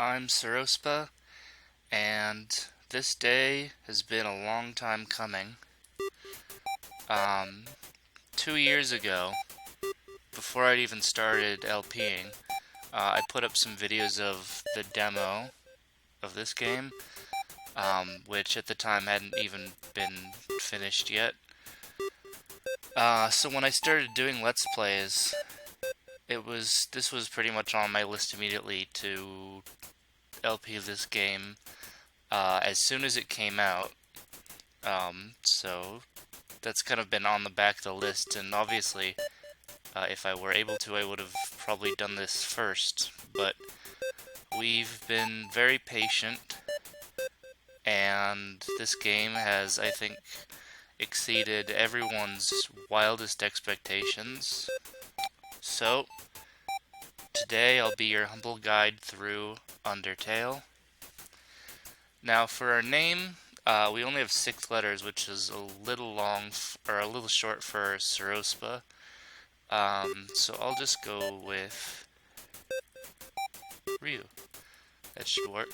I'm Sarospa, and this day has been a long time coming. Um, 2 years ago, before I'd even started LPing, I put up some videos of the demo of this game, which at the time hadn't even been finished yet. So when I started doing Let's Plays, this was pretty much on my list immediately to LP this game as soon as it came out. So that's kind of been on the back of the list, and obviously, if I were able to, I would have probably done this first, but we've been very patient, and this game has, I think, exceeded everyone's wildest expectations. So, today I'll be your humble guide through Undertale. Now, for our name, we only have 6 letters, which is a little long, or a little short for Sarospa. So I'll just go with Ryu. That should work.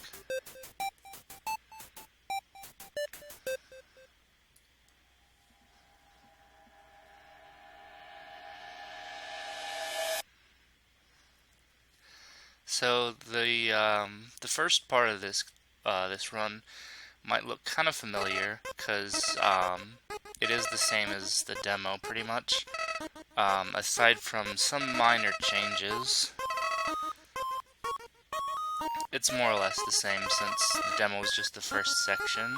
So the first part of this run might look kind of familiar because it is the same as the demo pretty much. Aside from some minor changes, it's more or less the same since the demo was just the first section.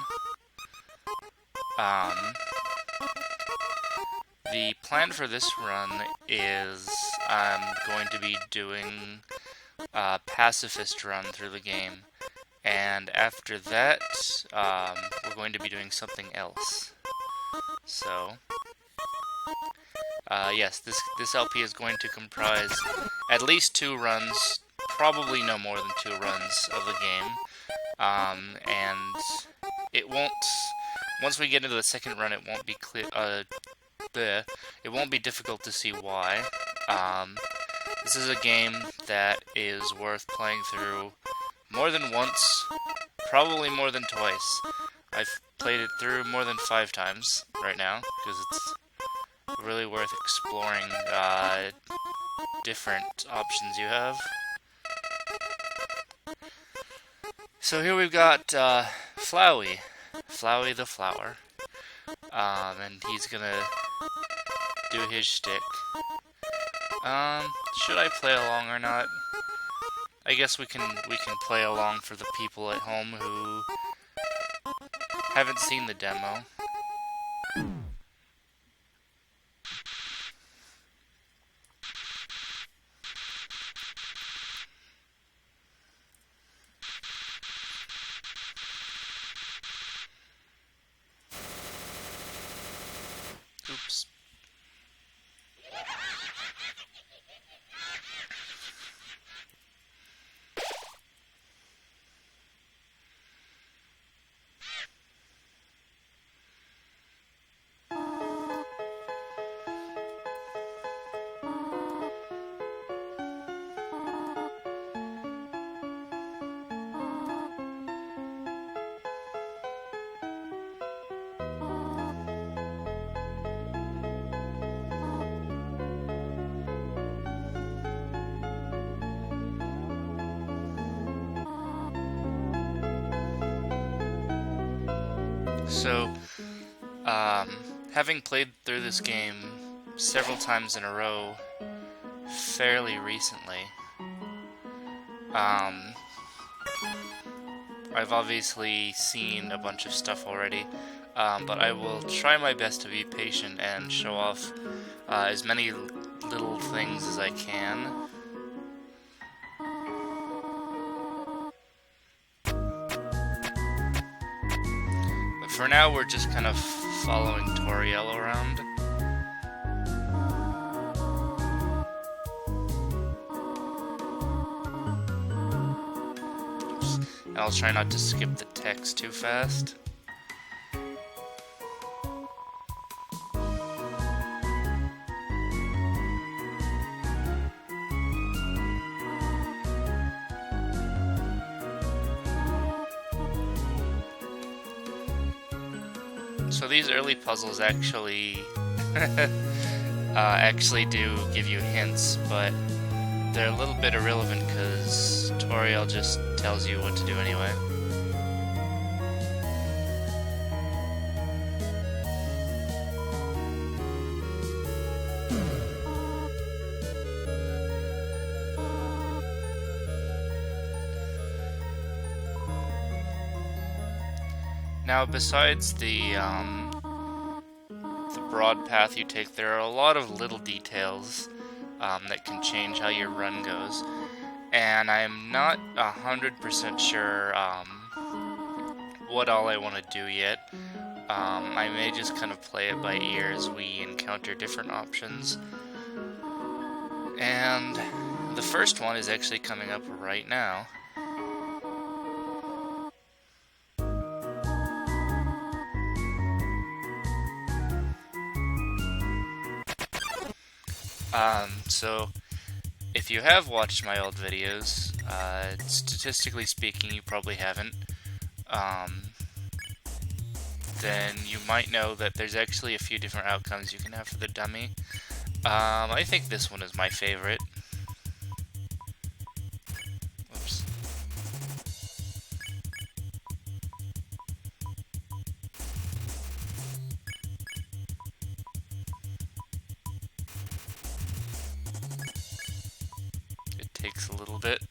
The plan for this run is I'm going to be doing a pacifist run through the game, and after that, we're going to be doing something else. So, yes, this LP is going to comprise at least 2 runs, probably no more than 2 runs of the game, and it won't. Once we get into the second run, it won't be clear. It won't be difficult to see why. This is a game that is worth playing through more than once, probably more than twice. I've played it through more than 5 times right now, because it's really worth exploring different options you have. So here we've got Flowey the flower, and he's gonna do his shtick. Should I play along or not? I guess we can play along for the people at home who haven't seen the demo. Oops. So, having played through this game several times in a row fairly recently, I've obviously seen a bunch of stuff already, but I will try my best to be patient and show off as many little things as I can. For now, we're just kind of following Toriel around. Oops. And I'll try not to skip the text too fast. So these early puzzles actually actually do give you hints, but they're a little bit irrelevant because Toriel just tells you what to do anyway. Now, besides the broad path you take, there are a lot of little details that can change how your run goes. And I'm not 100% sure what all I want to do yet. I may just kind of play it by ear as we encounter different options. And the first one is actually coming up right now. So if you have watched my old videos, statistically speaking, you probably haven't, then you might know that there's actually a few different outcomes you can have for the dummy. I think this one is my favorite. Whoops. It takes a little bit.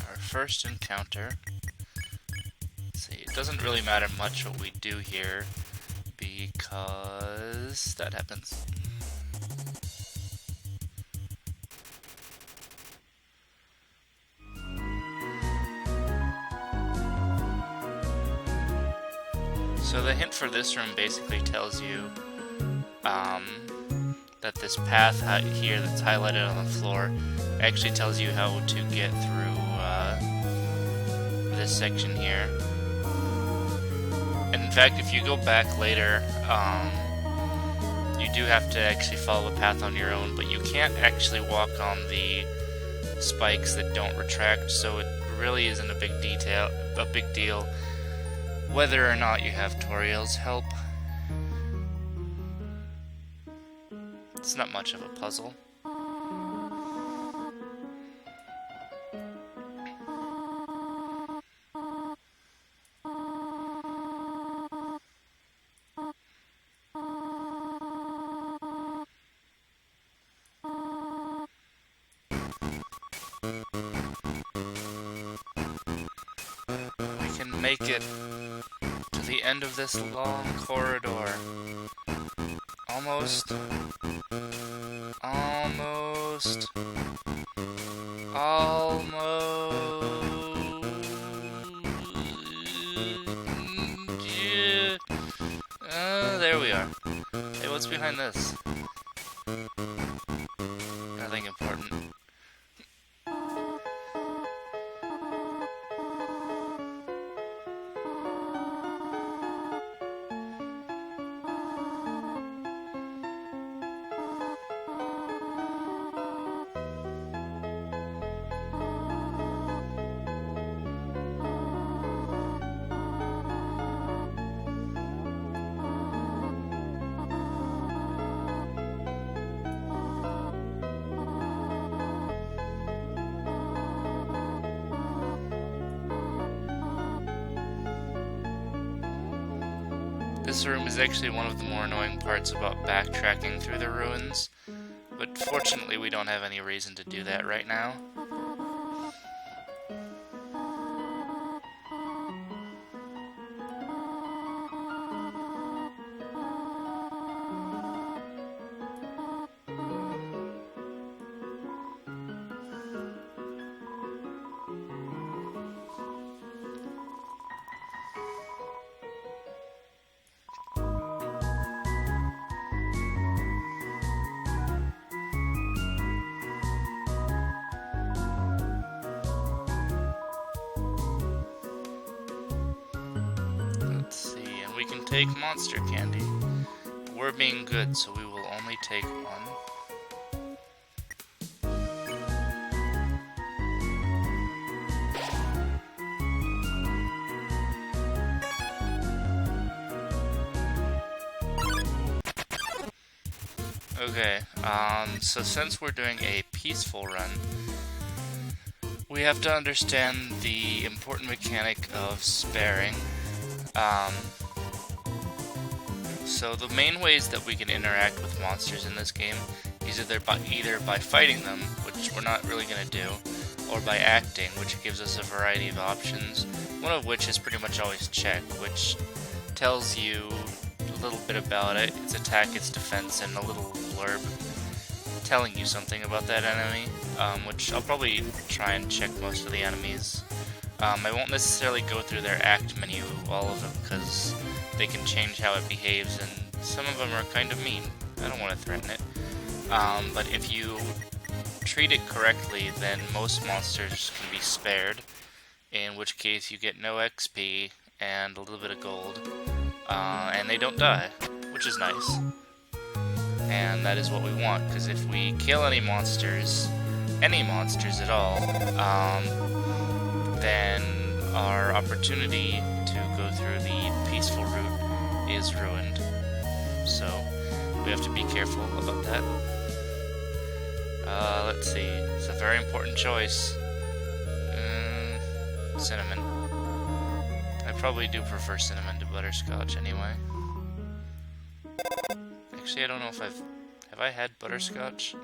Our first encounter. Let's see, it doesn't really matter much what we do here because that happens. So the hint for this room basically tells you that this path here that's highlighted on the floor actually tells you how to get through this section here. And in fact, if you go back later, you do have to actually follow the path on your own, but you can't actually walk on the spikes that don't retract, so it really isn't a big deal whether or not you have Toriel's help. It's not much of a puzzle. We can make it to the end of this long corridor. Almost. Almost. Yeah. There we are. Hey, what's behind this? Nothing important. This room is actually one of the more annoying parts about backtracking through the ruins, but fortunately we don't have any reason to do that right now. Let's see, and we can take monster candy. We're being good, so we will only take one. Okay, so since we're doing a peaceful run, we have to understand the important mechanic of sparing. So the main ways that we can interact with monsters in this game is either by fighting them, which we're not really going to do, or by acting, which gives us a variety of options, one of which is pretty much always check, which tells you a little bit about it, its attack, its defense, and a little blurb telling you something about that enemy, which I'll probably try and check most of the enemies. I won't necessarily go through their act menu, all of them, because they can change how it behaves, and some of them are kind of mean. I don't want to threaten it. But if you treat it correctly, then most monsters can be spared, in which case you get no XP and a little bit of gold, and they don't die, which is nice. And that is what we want, because if we kill any monsters at all, then our opportunity to go through the peaceful route is ruined. So we have to be careful about that. Let's see. It's a very important choice. Cinnamon. I probably do prefer cinnamon to butterscotch anyway. Actually, I don't know if have I had butterscotch?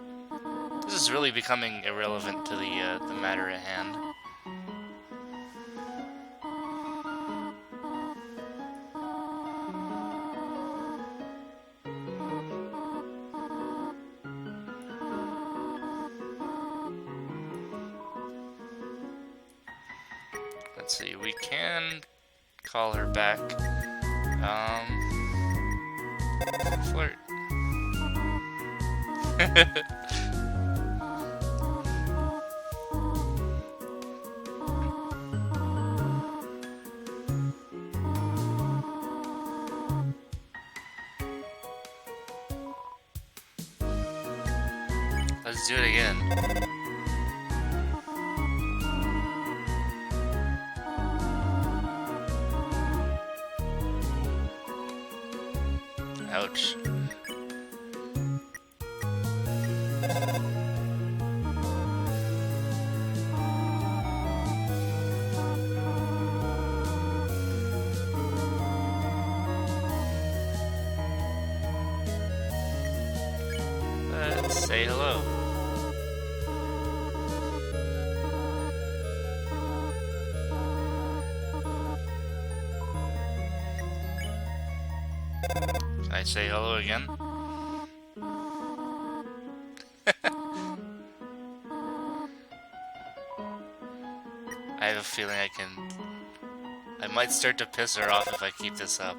This is really becoming irrelevant to the matter at hand. Let's see, we can call her back. Flirt. Let's do it again. Ouch. Let's say hello. Can I say hello again? I have a feeling I might start to piss her off if I keep this up.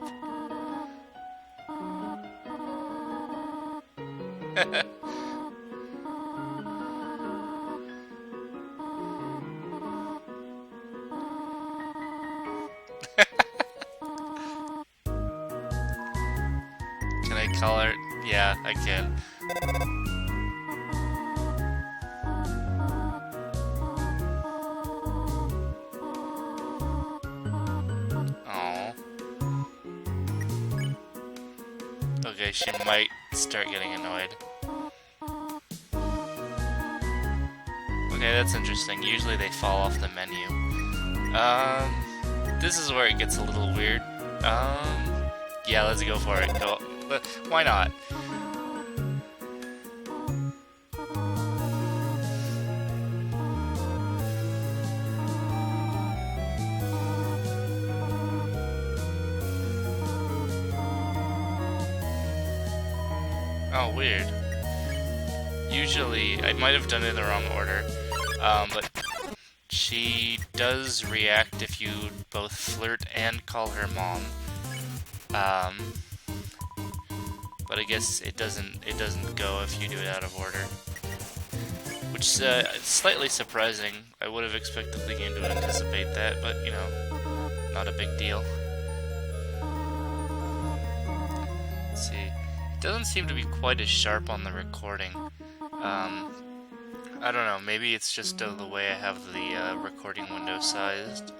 Can I call her? Yeah, I can. Aww. Okay, she might start getting annoyed. Okay, that's interesting. Usually they fall off the menu. This is where it gets a little weird. Yeah, let's go for it. Go. Why not? Oh, weird. Usually, I might have done it in the wrong order, but she does react if you both flirt and call her mom. But I guess it doesn't go if you do it out of order, which is slightly surprising. I would have expected the game to anticipate that, but you know, not a big deal. let's see. It doesn't seem to be quite as sharp on the recording. I don't know, maybe it's just the way I have the recording window sized.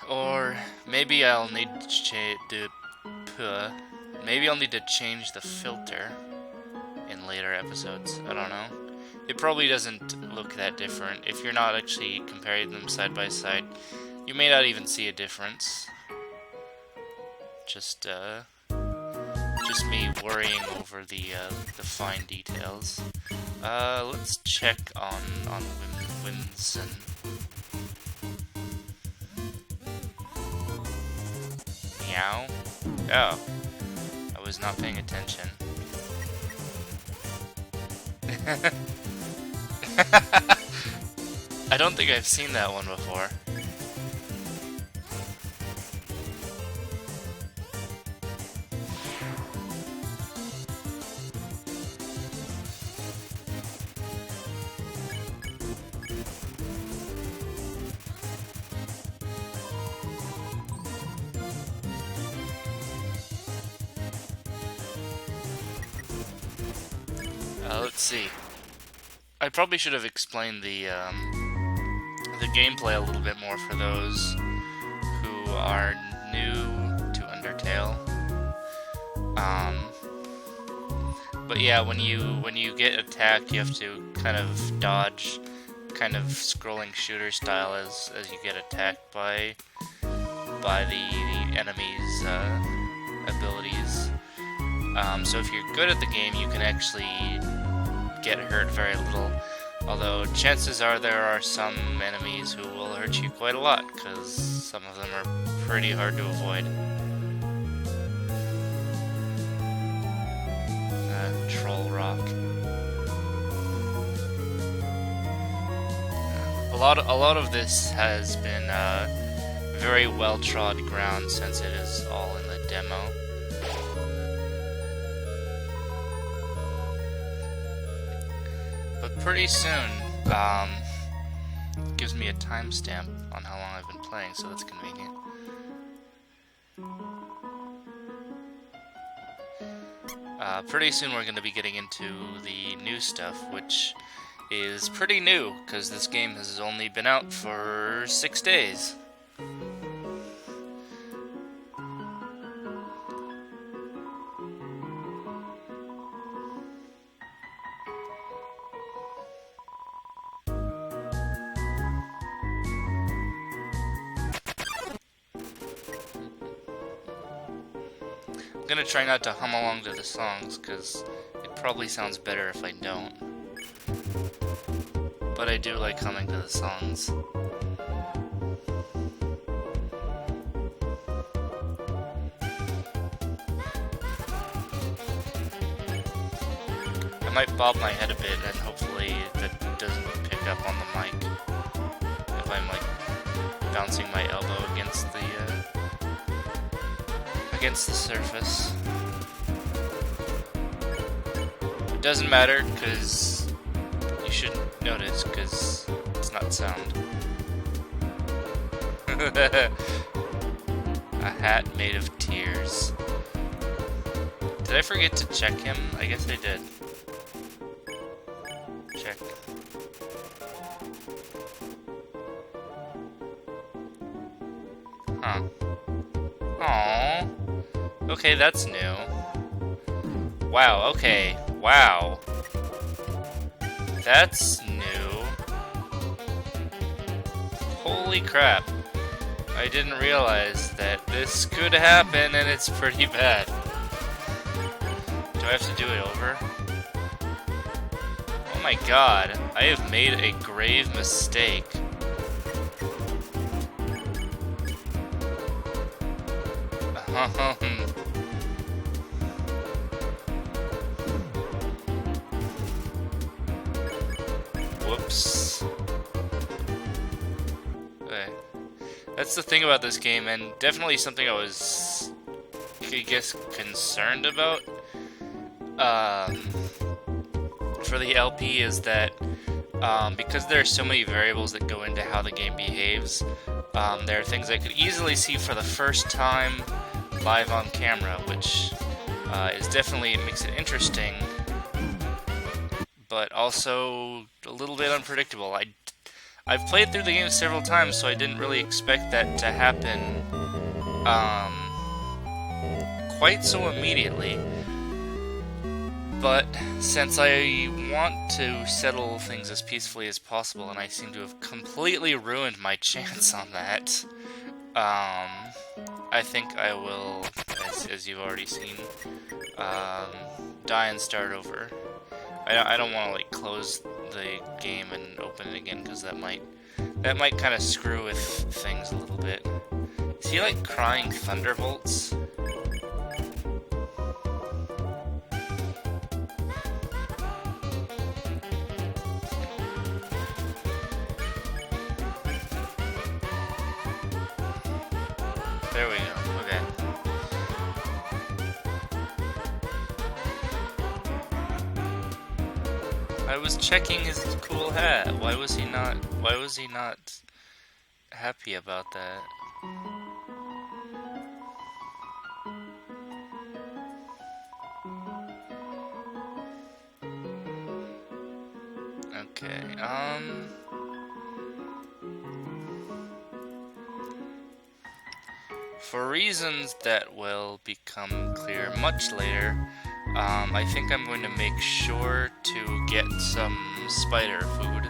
Or maybe I'll need to maybe I'll need to change the filter in later episodes. I don't know. It probably doesn't look that different. If you're not actually comparing them side by side, you may not even see a difference. Just me worrying over the fine details. Let's check on Whimsun. Meow. Oh, I was not paying attention. I don't think I've seen that one before. Let's see. I probably should have explained the gameplay a little bit more for those who are new to Undertale. But yeah, when you get attacked, you have to kind of dodge, kind of scrolling shooter style as you get attacked by the enemy's abilities. So if you're good at the game, you can actually get hurt very little. Although chances are there are some enemies who will hurt you quite a lot, because some of them are pretty hard to avoid. Troll rock. A lot of this has been very well trod ground since it is all in the demo. But pretty soon, it gives me a timestamp on how long I've been playing, so that's convenient. Pretty soon we're going to be getting into the new stuff, which is pretty new, because this game has only been out for 6 days. I'm gonna try not to hum along to the songs, because it probably sounds better if I don't. But I do like humming to the songs. I might bob my head a bit, and hopefully that doesn't pick up on the mic. If I'm like bouncing my elbow against the surface. It doesn't matter, because you shouldn't notice, because it's not sound. A hat made of tears. Did I forget to check him? I guess I did. Check. Huh. Aww. Okay, that's new. Wow, okay. Wow. That's new. Holy crap. I didn't realize that this could happen, and it's pretty bad. Do I have to do it over? Oh my god, I have made a grave mistake. Whoops. Okay. That's the thing about this game, and definitely something I was, I guess, concerned about for the LP is that because there are so many variables that go into how the game behaves, there are things I could easily see for the first time live on camera, which is definitely, it makes it interesting, but also a little bit unpredictable. I've played through the game several times, so I didn't really expect that to happen quite so immediately. But since I want to settle things as peacefully as possible, and I seem to have completely ruined my chance on that, I think I will, as you've already seen, die and start over. I don't want to like close the game and open it again, because that might kind of screw with things a little bit. Is he like crying thunderbolts? There we go. Okay. I was checking his cool hat. Why was he not happy about that? Okay. For reasons that will become clear much later, I think I'm going to make sure to get some spider food.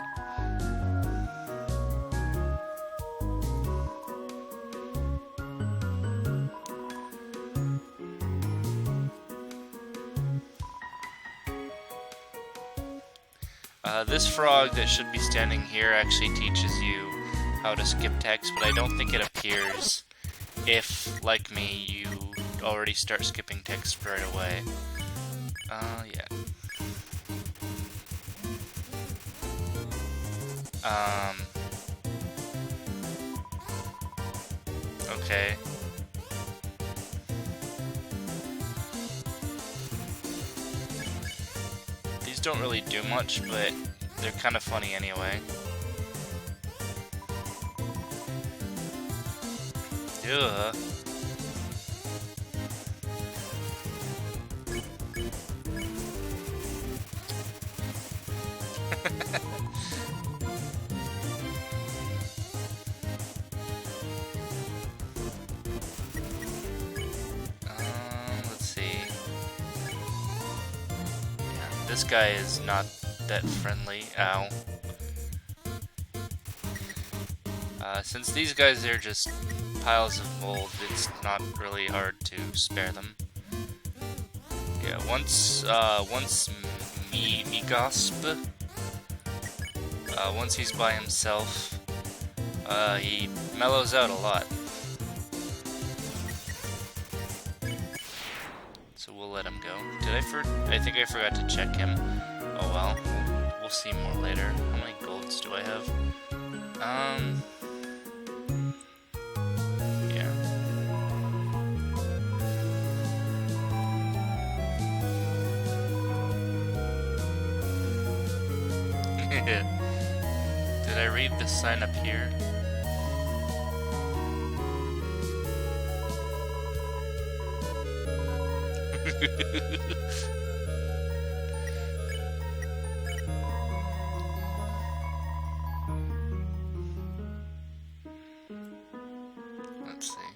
This frog that should be standing here actually teaches you how to skip text, but I don't think it appears if, like me, you already start skipping text right away. Yeah. Okay. These don't really do much, but they're kind of funny anyway. Ugh. Let's see. Yeah, this guy is not that friendly. Ow. Since these guys are just piles of mold, it's not really hard to spare them. Yeah, once Migasp, once he's by himself, he mellows out a lot. So we'll let him go. I think I forgot to check him. Oh well, we'll see more later. How many golds do I have? Did I read the sign up here? Let's see.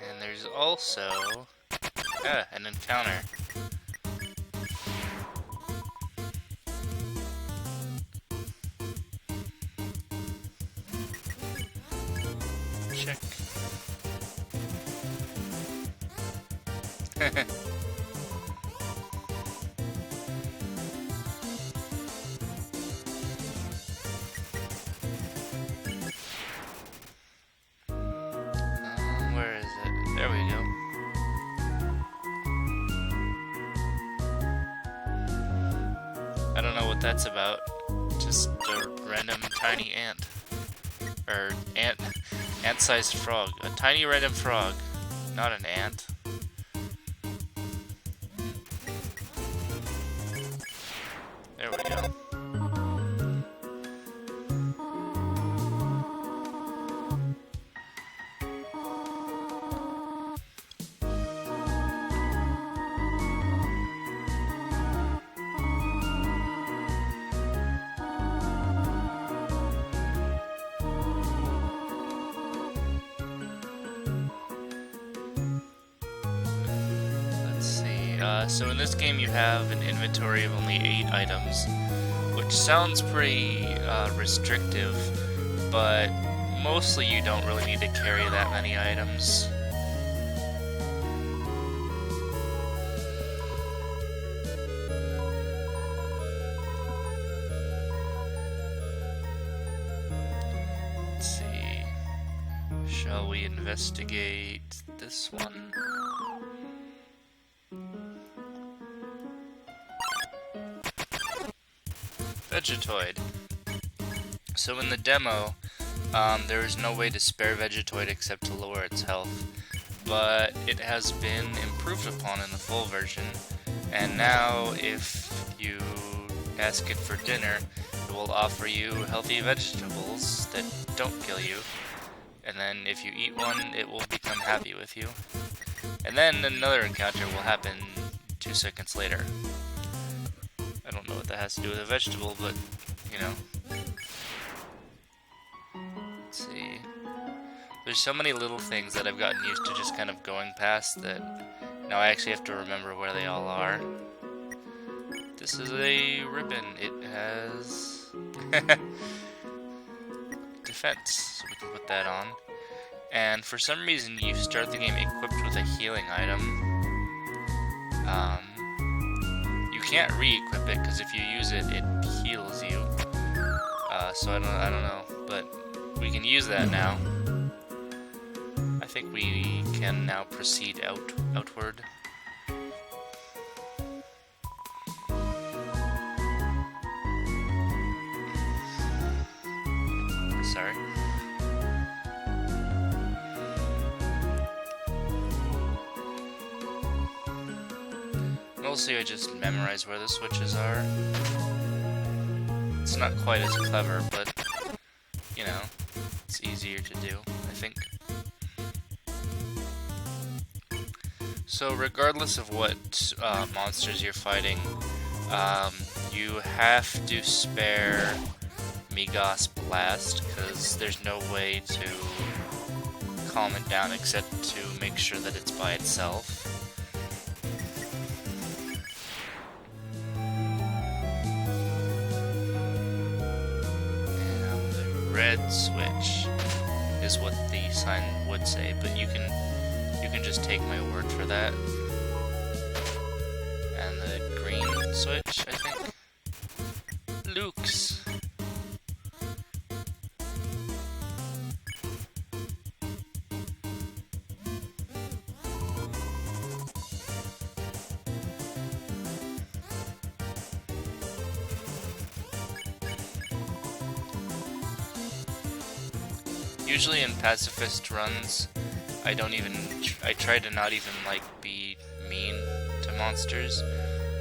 And there's also an encounter. Check. Where is it? There we go. I don't know what that's about. just a random tiny ant. Or ant-sized frog. A tiny random frog. Not an ant. There we go. So in this game you have an inventory of only 8 items, which sounds pretty restrictive, but mostly you don't really need to carry that many items. Let's see. Shall we investigate this one? Vegetoid. So in the demo, there is no way to spare Vegetoid except to lower its health, but it has been improved upon in the full version, and now if you ask it for dinner, it will offer you healthy vegetables that don't kill you, and then if you eat one, it will become happy with you. And then another encounter will happen 2 seconds later. I don't know what that has to do with a vegetable, but, you know. Let's see. There's so many little things that I've gotten used to just kind of going past that now I actually have to remember where they all are. This is a ribbon. It has defense, so we can put that on. And for some reason, you start the game equipped with a healing item. You can't re-equip it, because if you use it, it heals you. So I don't know, but we can use that now. I think we can now proceed outward. Sorry. Mostly I just memorize where the switches are. It's not quite as clever, but, you know, it's easier to do, I think. So regardless of what monsters you're fighting, you have to spare Migos Blast, because there's no way to calm it down except to make sure that it's by itself. Red switch is what the sign would say, but you can just take my word for that. And the green switch, I think. Luke's. Usually in pacifist runs, I try to not even, like, be mean to monsters.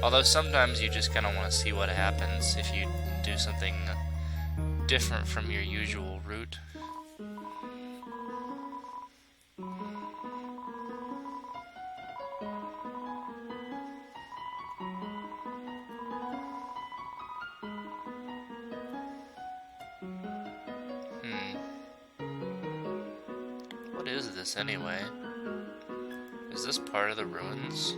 Although sometimes you just kind of want to see what happens if you do something different from your usual route. What is this anyway? Is this part of the ruins?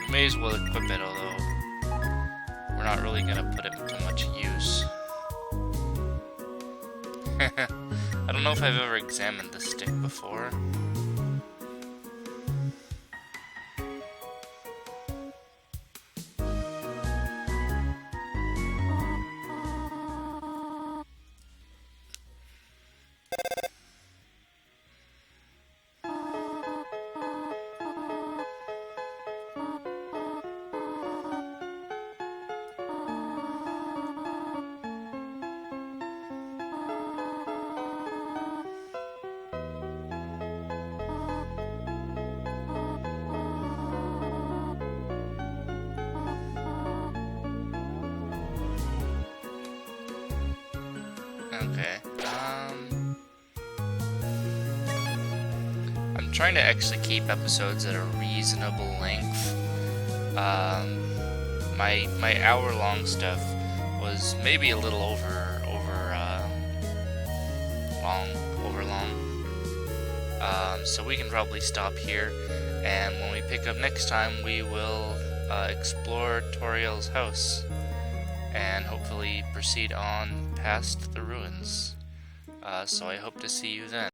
We may as well equip it, although we're not really gonna put it to much use. I don't know if I've ever examined this stick before. Okay. I'm trying to actually keep episodes at a reasonable length. My hour-long stuff was maybe a little over long. So we can probably stop here, and when we pick up next time, we will explore Toriel's house, and hopefully proceed on past the ruins. So I hope to see you then.